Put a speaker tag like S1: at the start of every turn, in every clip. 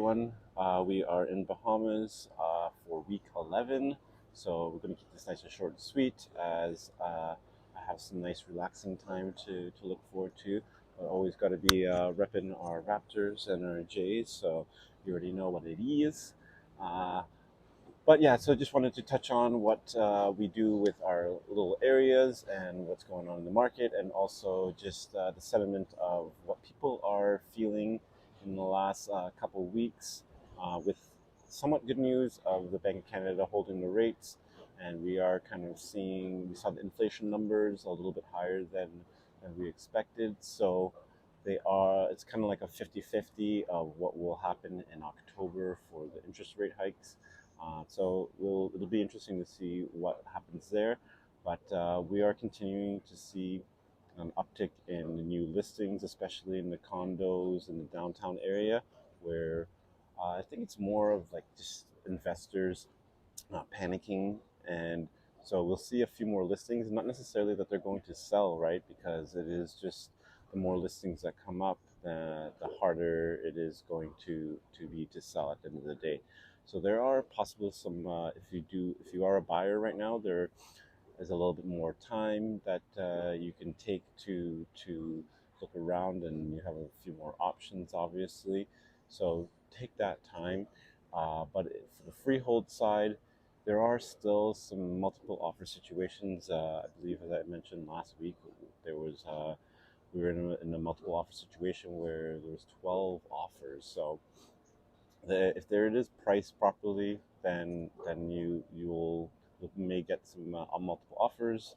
S1: everyone. We are in Bahamas for week 11, so we're going to keep this nice and short and sweet as I have some nice relaxing time to look forward to. But always got to be repping our Raptors and our Jays, so you already know what it is. Uh, but yeah, so just wanted to touch on what we do with our little areas and what's going on in the market, and also just the sentiment of what people are feeling in the last couple of weeks, with somewhat good news of the Bank of Canada holding the rates. And we are kind of seeing, we saw the inflation numbers a little bit higher than we expected. So it's kind of like a 50-50 of what will happen in October for the interest rate hikes. It'll be interesting to see what happens there, but we are continuing to see an uptick in the new listings, especially in the condos in the downtown area, where I think it's more of like just investors not panicking, and so we'll see a few more listings. Not necessarily that they're going to sell, right? Because it is just the more listings that come up, the harder it is going to be to sell at the end of the day. So there are possible some if you are a buyer right now, there is a little bit more time that you can take to look around, and you have a few more options, obviously. So take that time. But for the freehold side, there are still some multiple offer situations. I believe, as I mentioned last week, there was we were in a multiple offer situation where there was 12 offers. So if there it is priced properly, then you may get some multiple offers.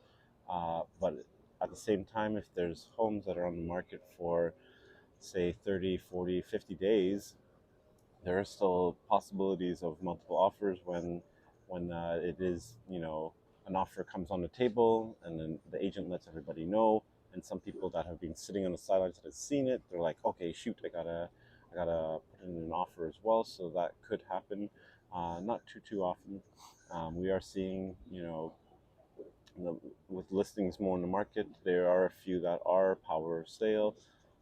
S1: But at the same time, if there's homes that are on the market for say 30, 40, 50 days, there are still possibilities of multiple offers when it is, an offer comes on the table, and then the agent lets everybody know. And some people that have been sitting on the sidelines that have seen it, they're like, okay, shoot, I gotta put in an offer as well. So that could happen, not too often. We are seeing, the, with listings more in the market, there are a few that are power sale,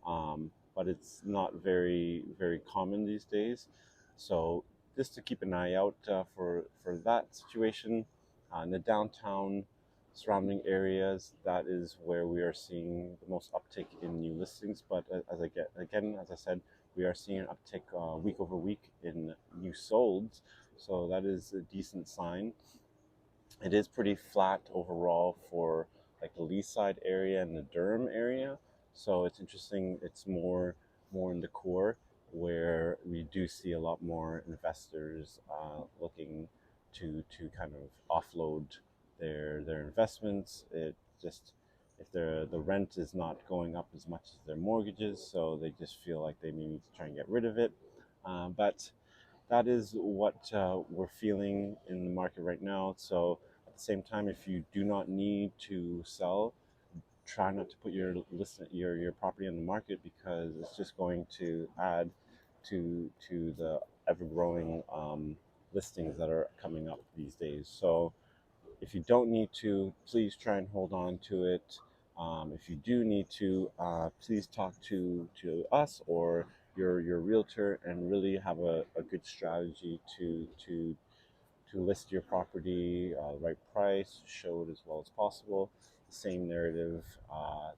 S1: but it's not very common these days. So just to keep an eye out for that situation. In the downtown surrounding areas, that is where we are seeing the most uptick in new listings. But as I said, we are seeing an uptick week over week in new solds. So that is a decent sign. It is pretty flat overall for like the Lee Side area and the Durham area. So it's interesting. It's more in the core, where we do see a lot more investors looking to kind of offload their investments. It just, if the rent is not going up as much as their mortgages, so they just feel like they may need to try and get rid of it. But that is what we're feeling in the market right now. So at the same time, if you do not need to sell, try not to put your property on the market, because it's just going to add to the ever growing listings that are coming up these days. So if you don't need to, please try and hold on to it. If you do need to, please talk to us or your realtor, and really have a good strategy to list your property, right price, show it as well as possible. The same narrative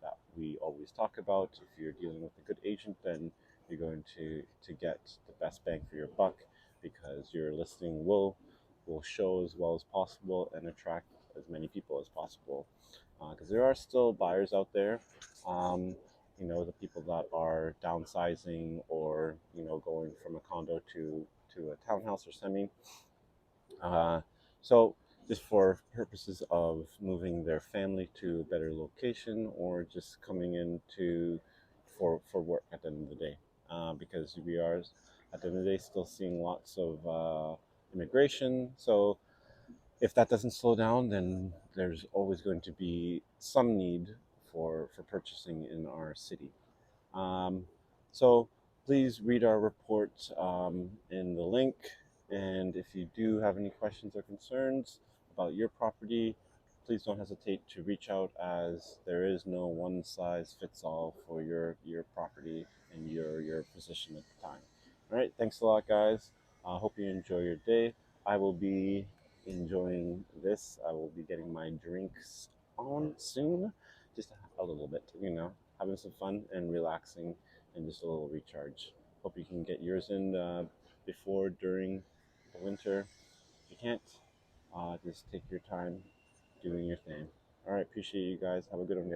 S1: that we always talk about. If you're dealing with a good agent, then you're going to get the best bang for your buck, because your listing will show as well as possible and attract as many people as possible. Because there are still buyers out there. Um, the people that are downsizing, or going from a condo to a townhouse or semi. Uh, so just for purposes of moving their family to a better location, or just coming in for work at the end of the day, because we are at the end of the day still seeing lots of immigration. So if that doesn't slow down, then there's always going to be some need for purchasing in our city. Um, so please read our report in the link. And if you do have any questions or concerns about your property, please don't hesitate to reach out, as there is no one size fits all for your property and your position at the time. All right, thanks a lot, guys. I hope you enjoy your day. I will be enjoying this. I will be getting my drinks on soon, just a little bit, having some fun and relaxing and just a little recharge. Hope you can get yours in before, during the winter. If you can't, just take your time doing your thing. All right, appreciate you guys. Have a good one, guys.